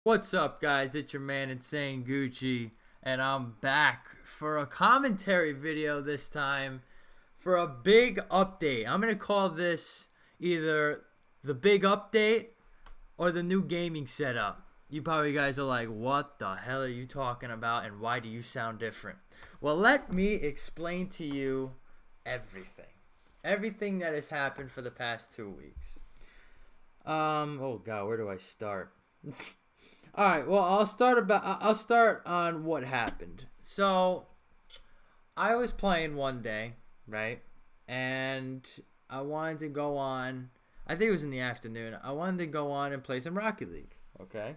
What's up, guys? It's your man Insane Gucci, and I'm back for a commentary video this time for a big update. I'm going to call this either the big update or the new gaming setup. You probably guys are like, what the hell are you talking about, and why do you sound different? Well, let me explain to you everything. Everything that has happened for the past 2 weeks. Oh God, where do I start? All right, well, I'll start on what happened. So, I was playing one day, right? And I wanted to go on, I think it was in the afternoon. I wanted to go on and play some Rocket League, okay?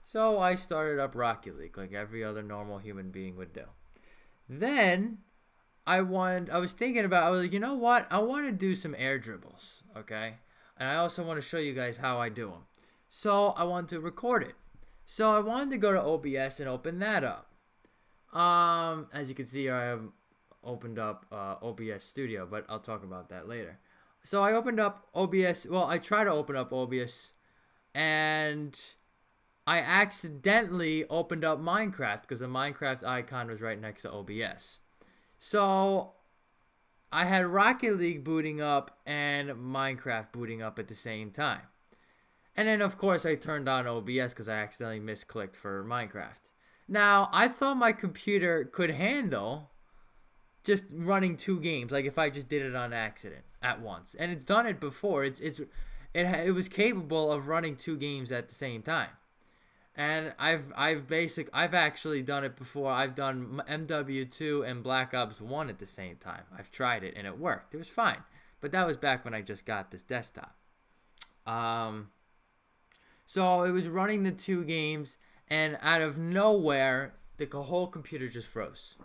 So, I started up Rocket League like every other normal human being would do. Then, I was thinking about, I was like, you know what? I want to do some air dribbles, okay? And I also want to show you guys how I do them. So, I wanted to record it. So I wanted to go to OBS and open that up. As you can see here, I have opened up OBS Studio, but I'll talk about that later. So I opened up OBS. Well, I tried to open up OBS, and I accidentally opened up Minecraft because the Minecraft icon was right next to OBS. So I had Rocket League booting up and Minecraft booting up at the same time. And then, of course, I turned on OBS because I accidentally misclicked for Minecraft. Now, I thought my computer could handle just running 2 games, like if I just did it on accident at once. And it's done it before. It was capable of running 2 games at the same time. And I've actually done it before. I've done MW2 and Black Ops 1 at the same time. I've tried it and it worked. It was fine. But that was back when I just got this desktop. So it was running the 2 games, and out of nowhere, the whole computer just froze.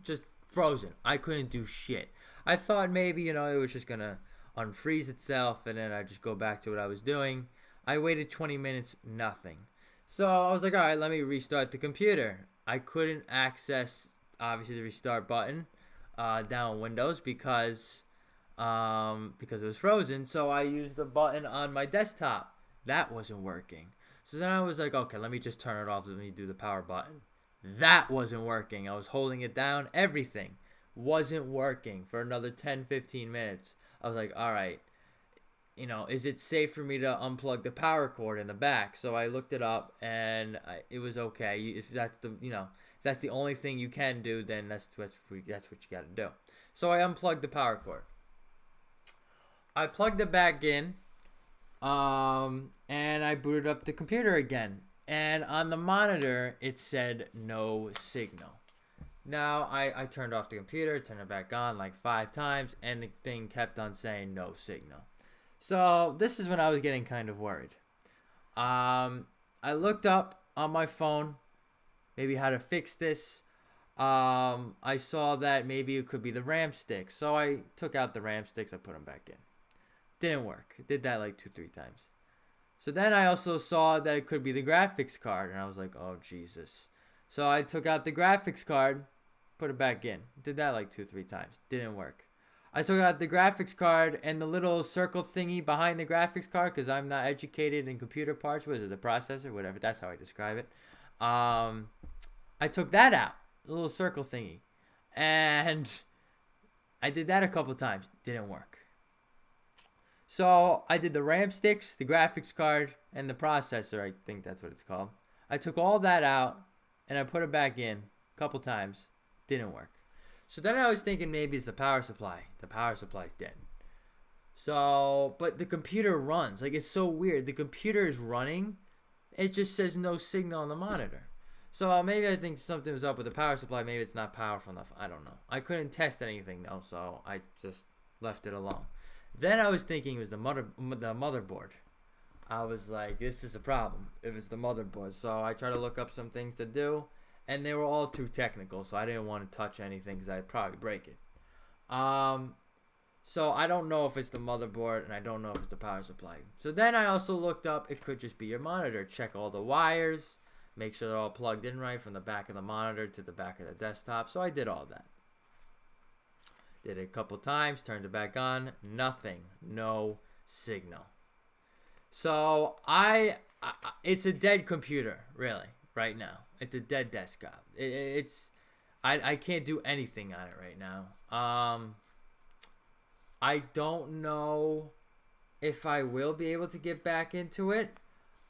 Just frozen. I couldn't do shit. I thought maybe, it was just going to unfreeze itself, and then I'd just go back to what I was doing. I waited 20 minutes, nothing. So I was like, all right, let me restart the computer. I couldn't access, obviously, the restart button down Windows because it was frozen, so I used the button on my desktop. That wasn't working. So then I was like, okay, let me just turn it off. Let me do the power button. That wasn't working. I was holding it down. Everything wasn't working for another 10, 15 minutes. I was like, all right, is it safe for me to unplug the power cord in the back? So I looked it up, and it was okay. If that's the only thing you can do, then that's what you got to do. So I unplugged the power cord. I plugged it back in. And I booted up the computer again, and on the monitor it said no signal. Now I turned off the computer, turned it back on like 5 times, and the thing kept on saying no signal. So this is when I was getting kind of worried. I looked up on my phone maybe how to fix this. I saw that maybe it could be the RAM sticks, so I took out the RAM sticks. I put them back in. Didn't work. Did that like 2-3 times. So then I also saw that it could be the graphics card, and I was like, oh Jesus. So I took out the graphics card, put it back in. Did that like 2-3 times. Didn't work. I took out the graphics card and the little circle thingy behind the graphics card because I'm not educated in computer parts. What is it? The processor? Whatever. That's how I describe it. I took that out. The little circle thingy. And I did that a couple times. Didn't work. So I did the RAM sticks, the graphics card, and the processor. I think that's what it's called. I took all that out, and I put it back in a couple times. Didn't work. So then I was thinking maybe it's the power supply. The power supply's dead. So, but the computer runs. Like, it's so weird. The computer is running. It just says no signal on the monitor. So maybe I think something was up with the power supply. Maybe it's not powerful enough. I don't know. I couldn't test anything, though, so I just left it alone. Then I was thinking it was the motherboard. I was like, this is a problem. It was the motherboard. So I tried to look up some things to do, and they were all too technical, so I didn't want to touch anything because I'd probably break it. So I don't know if it's the motherboard, and I don't know if it's the power supply. So then I also looked up, it could just be your monitor. Check all the wires, make sure they're all plugged in right from the back of the monitor to the back of the desktop. So I did all that. Did it a couple times, turned it back on, nothing, no signal. So it's a dead computer, really, right now. It's a dead desktop. I can't do anything on it right now. I don't know if I will be able to get back into it.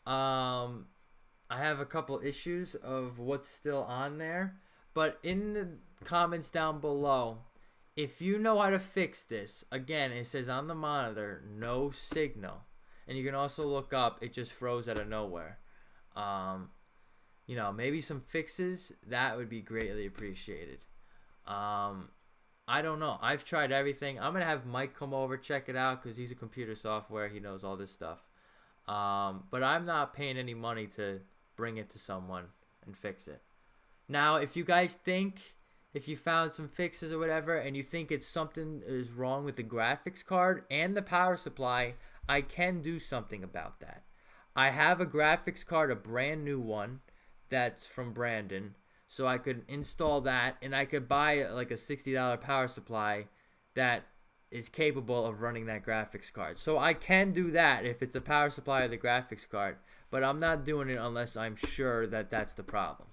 I have a couple issues of what's still on there, but in the comments down below, if you know how to fix this, again, it says on the monitor, no signal. And you can also look up, it just froze out of nowhere. You know, maybe some fixes, that would be greatly appreciated. I don't know. I've tried everything. I'm going to have Mike come over, check it out, because he's a computer software. He knows all this stuff. But I'm not paying any money to bring it to someone and fix it. Now, if you guys think, if you found some fixes or whatever, and you think it's something is wrong with the graphics card and the power supply, I can do something about that. I have a graphics card, a brand new one, that's from Brandon, so I could install that, and I could buy like a $60 power supply that is capable of running that graphics card. So I can do that if it's the power supply or the graphics card, but I'm not doing it unless I'm sure that that's the problem.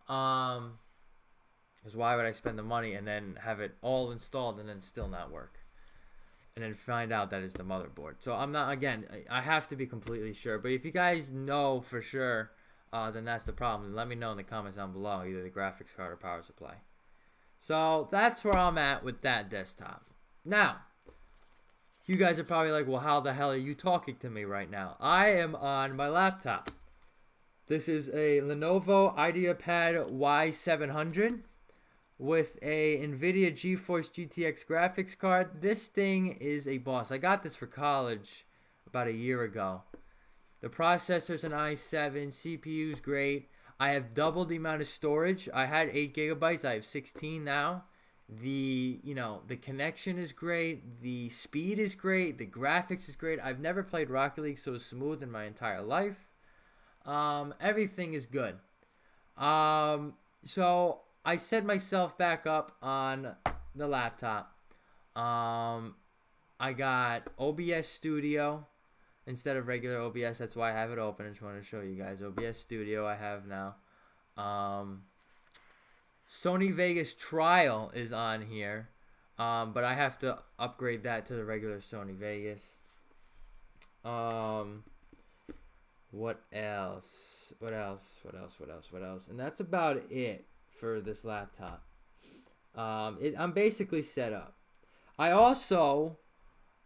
Because why would I spend the money and then have it all installed and then still not work? And then find out that it's the motherboard. So I'm not, again, I have to be completely sure. But if you guys know for sure, then that's the problem. Let me know in the comments down below, either the graphics card or power supply. So that's where I'm at with that desktop. Now, you guys are probably like, well, how the hell are you talking to me right now? I am on my laptop. This is a Lenovo IdeaPad Y700 with a NVIDIA GeForce GTX graphics card. This thing is a boss. I got this for college about a year ago. The processor's an i7, CPU's great. I have double the amount of storage. I had 8 gigabytes. I have 16 now. The connection is great. The speed is great. The graphics is great. I've never played Rocket League so smooth in my entire life. Everything is good. So I set myself back up on the laptop. I got OBS Studio instead of regular OBS. That's why I have it open. I just wanted to show you guys. OBS Studio I have now. Sony Vegas Trial is on here. But I have to upgrade that to the regular Sony Vegas. What else? And that's about it for this laptop. I'm basically set up. I also,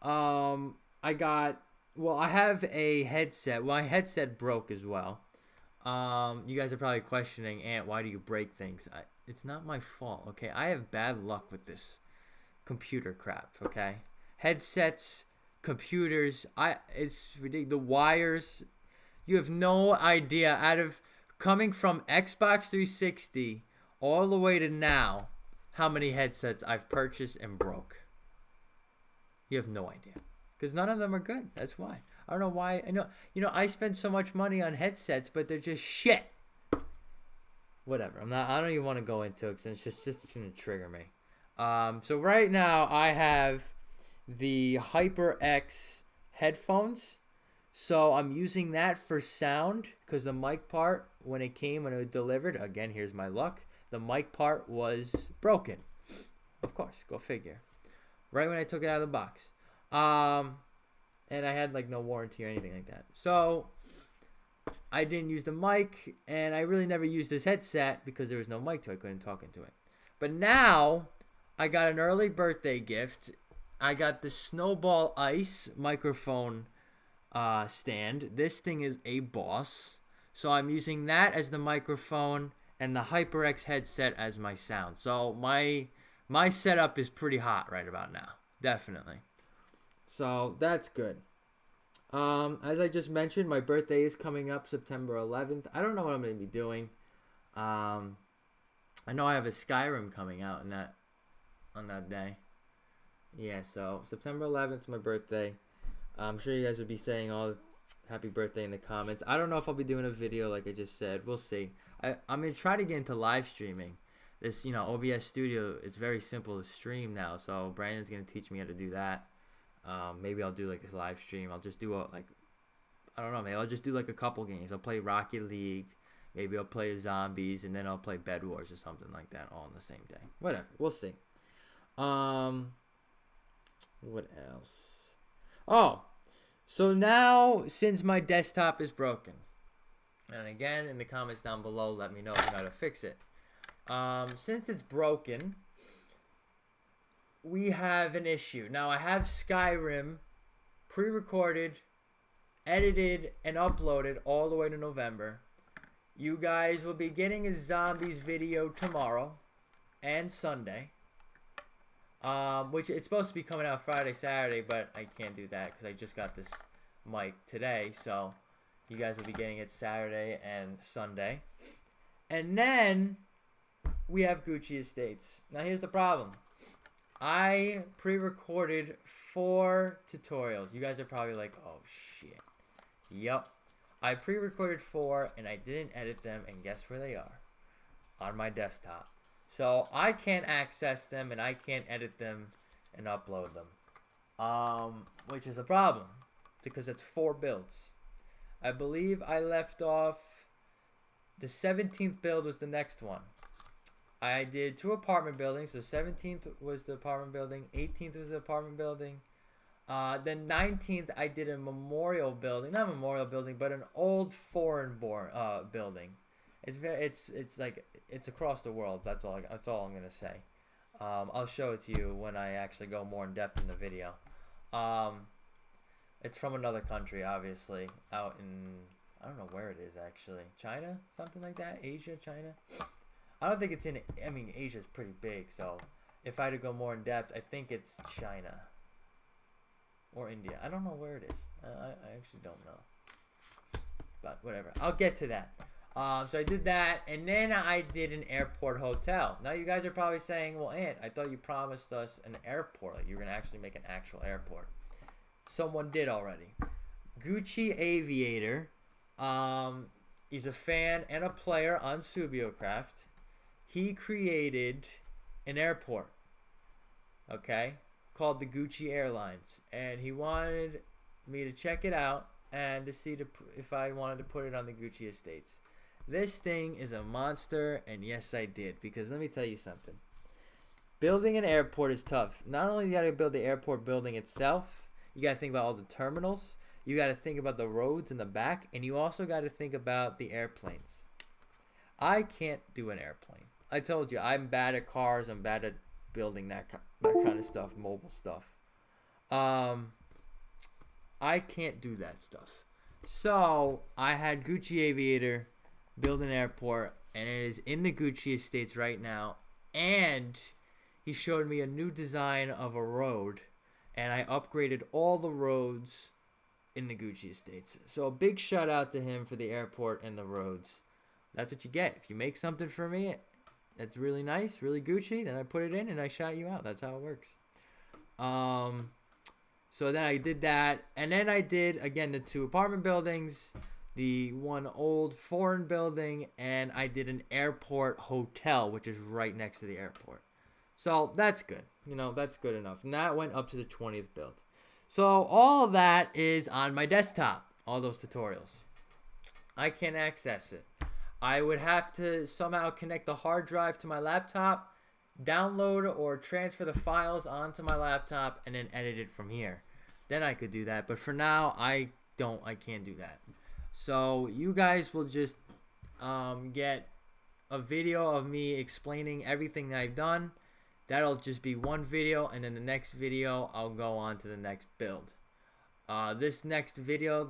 I have a headset. Well, my headset broke as well. You guys are probably questioning, Ant, why do you break things? It's not my fault, okay? I have bad luck with this computer crap, okay? Headsets, computers, it's ridiculous. The wires, you have no idea. Coming from Xbox 360 all the way to now, how many headsets I've purchased and broke. You have no idea. Because none of them are good. That's why. I don't know why. I spend so much money on headsets, but they're just shit. Whatever. I don't even want to go into it because it's just going to trigger me. So right now I have the HyperX headphones. So I'm using that for sound because the mic part, when it was delivered, again, here's my luck. The mic part was broken. Of course, go figure. Right when I took it out of the box. And I had like no warranty or anything like that. So I didn't use the mic, and I really never used this headset because there was no mic to it. I couldn't talk into it. But now I got an early birthday gift. I got the Snowball Ice microphone stand. This thing is a boss. So I'm using that as the microphone and the HyperX headset as my sound. So my setup is pretty hot right about now. Definitely. So that's good. As I just mentioned, my birthday is coming up September 11th. I don't know what I'm going to be doing. I know I have a Skyrim coming out on that day. Yeah, so September 11th is my birthday. I'm sure you guys will be saying all happy birthday in the comments. I don't know if I'll be doing a video like I just said. We'll see. I'm going to try to get into live streaming. This, OBS Studio, it's very simple to stream now. So Brandon's going to teach me how to do that. Maybe I'll do like a live stream. I'll just do I don't know. Maybe I'll just do like a couple games. I'll play Rocket League. Maybe I'll play Zombies, and then I'll play Bed Wars or something like that all on the same day. Whatever. We'll see. What else? Oh, so now since my desktop is broken, and again in the comments down below, let me know how to fix it. Since it's broken, we have an issue. Now I have Skyrim pre-recorded, edited, and uploaded all the way to November. You guys will be getting a Zombies video tomorrow and Sunday. Which it's supposed to be coming out Friday, Saturday, but I can't do that because I just got this mic today. So you guys will be getting it Saturday and Sunday. And then we have Gucci Estates. Now here's the problem. I pre-recorded 4 tutorials. You guys are probably like, oh shit. Yup. I pre-recorded 4 and I didn't edit them, and guess where they are? On my desktop. So I can't access them and I can't edit them and upload them. Which is a problem because it's 4 builds. I believe I left off the 17th build was the next one. I did 2 apartment buildings. So 17th was the apartment building, 18th was the apartment building. Then 19th I did a memorial building, not a memorial building, but an old foreign building. It's like it's across the world. That's all I'm gonna say. I'll show it to you when I actually go more in depth in the video. It's from another country, obviously, out in, I don't know where it is actually, China, something like that, Asia, China. I don't think it's in. I mean, Asia's pretty big, so if I had to go more in depth, I think it's China or India. I don't know where it is. I actually don't know, but whatever. I'll get to that. So I did that, and then I did an airport hotel. Now you guys are probably saying, well, Ant, I thought you promised us an airport. Like, you're going to actually make an actual airport. Someone did already. Gucci Aviator. He's a fan and a player on Subiocraft. He created an airport, okay, called the Gucci Airlines. And he wanted me to check it out and to see if I wanted to put it on the Gucci Estates. This thing is a monster, and yes, I did. Because let me tell you something. Building an airport is tough. Not only you got to build the airport building itself, you got to think about all the terminals. You got to think about the roads in the back, and you also got to think about the airplanes. I can't do an airplane. I told you, I'm bad at cars. I'm bad at building that kind of stuff, mobile stuff. I can't do that stuff. So I had Gucci Aviator build an airport, and it is in the Gucci Estates right now. And he showed me a new design of a road, and I upgraded all the roads in the Gucci Estates. So a big shout out to him for the airport and the roads. That's what you get. If you make something for me that's really nice, really Gucci, then I put it in and I shout you out. That's how it works. So then I did that, and then I did again the 2 apartment buildings, the 1 old foreign building, and I did an airport hotel, which is right next to the airport. So that's good. You know, that's good enough. And that went up to the 20th build. So all of that is on my desktop, all those tutorials. I can't access it. I would have to somehow connect the hard drive to my laptop, download or transfer the files onto my laptop, and then edit it from here. Then I could do that. But for now, I can't do that. So you guys will just get a video of me explaining everything that I've done. That'll just be one video, and then the next video I'll go on to the next build. This next video,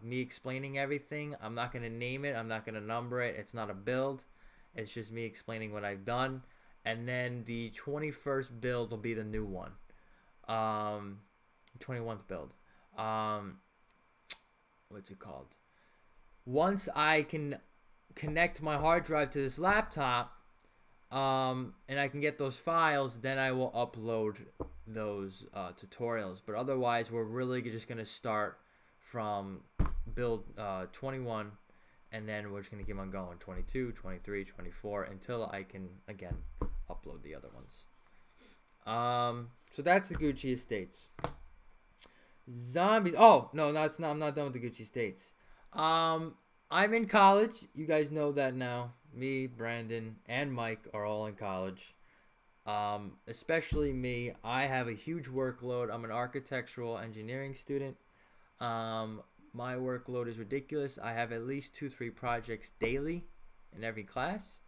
me explaining everything, I'm not gonna name it, I'm not gonna number it. It's not a build. It's just me explaining what I've done. And then the 21st build will be the new one. 21st build. What's it called? Once I can connect my hard drive to this laptop, and I can get those files, then I will upload those tutorials. But otherwise, we're really just going to start from build 21, and then we're just going to keep on going 22, 23, 24 until I can again upload the other ones. So that's the Gucci Estates. Zombies. Oh, no, that's not. I'm not done with the Gucci states. I'm in college. You guys know that now. Me, Brandon, and Mike are all in college. Especially me. I have a huge workload. I'm an architectural engineering student. My workload is ridiculous. I have at least 2-3 projects daily in every class.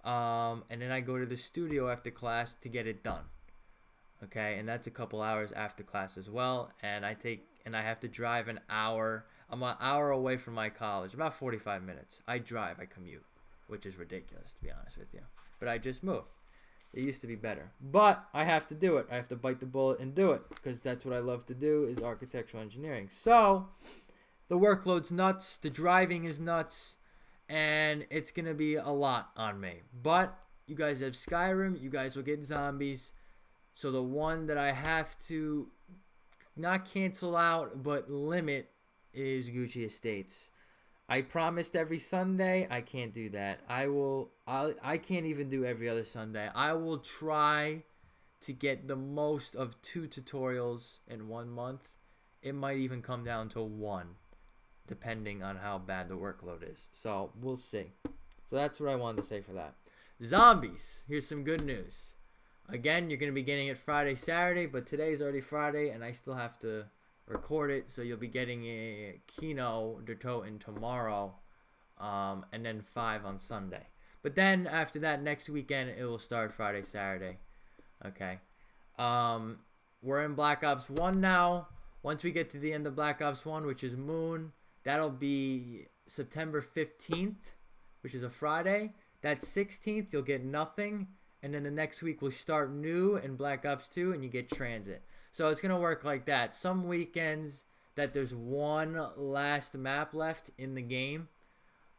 And then I go to the studio after class to get it done. Okay, and that's a couple hours after class as well. And I have to drive an hour. I'm an hour away from my college, about 45 minutes. I commute, which is ridiculous, to be honest with you. But I just moved. It used to be better. But I have to do it. I have to bite the bullet and do it, because that's what I love to do, is architectural engineering. So the workload's nuts. The driving is nuts. And it's going to be a lot on me. But you guys have Skyrim. You guys will get zombies. So the one that I have to not cancel out but limit is Gucci Estates. I promised every Sunday. I can't do that. I can't even do every other Sunday. I will try to get the most of 2 tutorials in 1 month. It might even come down to 1, depending on how bad the workload is. So we'll see. So that's what I wanted to say for that. Zombies. Here's some good news. Again, you're going to be getting it Friday, Saturday, but today's already Friday, and I still have to record it, so you'll be getting a Kino de Toten tomorrow, and then 5 on Sunday. But then, after that, next weekend, it will start Friday, Saturday. Okay. We're in Black Ops 1 now. Once we get to the end of Black Ops 1, which is Moon, that'll be September 15th, which is a Friday. That 16th, you'll get nothing. And then the next week we'll start new in Black Ops 2 and you get Transit. So it's going to work like that. Some weekends that there's one last map left in the game,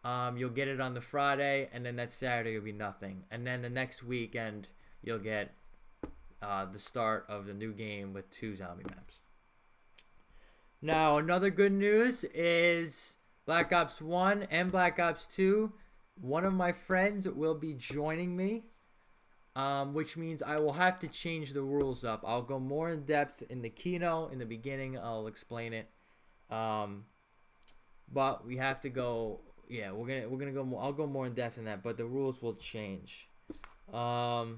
you'll get it on the Friday, and then that Saturday will be nothing. And then the next weekend you'll get the start of the new game with 2 zombie maps. Now, another good news is Black Ops 1 and Black Ops 2. One of my friends will be joining me. Which means I will have to change the rules up. I'll go more in depth in the keynote. In the beginning, I'll explain it. But we have to go. Yeah, we're gonna go more. I'll go more in depth in that. But the rules will change. What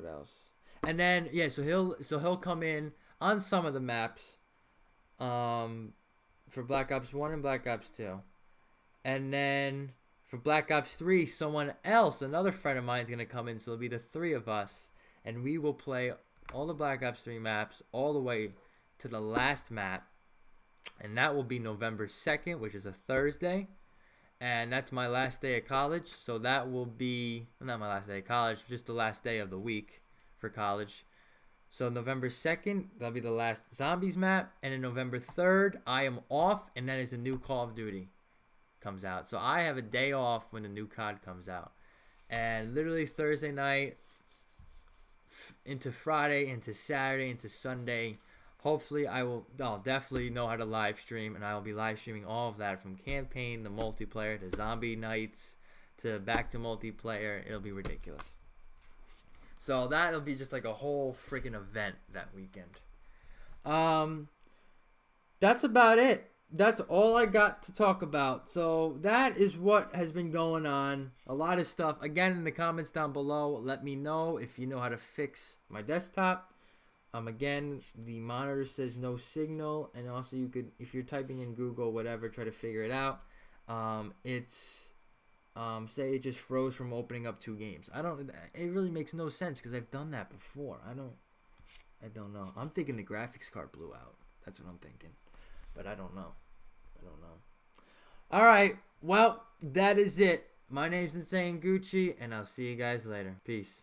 else? And then yeah, so he'll come in on some of the maps. For Black Ops 1 and Black Ops 2, and then. For Black Ops 3, someone else, another friend of mine, is going to come in, so it'll be the 3 of us, and we will play all the Black Ops 3 maps all the way to the last map, and that will be November 2nd, which is a Thursday, and that's my last day of college, so that will be, not my last day of college, just the last day of the week for college. So November 2nd, that'll be the last Zombies map, and then November 3rd, I am off, and that is the new Call of Duty comes out. So I have a day off when the new COD comes out, and literally Thursday night into Friday, into Saturday, into Sunday, hopefully I'll definitely know how to live stream, and I'll be live streaming all of that, from campaign to multiplayer to zombie nights to back to multiplayer. It'll be ridiculous. So that'll be just like a whole freaking event that weekend. That's about it. That's all I got to talk about. So that is what has been going on. A lot of stuff. Again, in the comments down below, let me know if you know how to fix my desktop. Again, the monitor says no signal, and also you could, if you're typing in Google, whatever, try to figure it out. It's say it just froze from opening up 2 games. It really makes no sense because I've done that before. I don't know. I'm thinking the graphics card blew out. That's what I'm thinking. But I don't know. All right. Well, that is it. My name's Insane Gucci, and I'll see you guys later. Peace.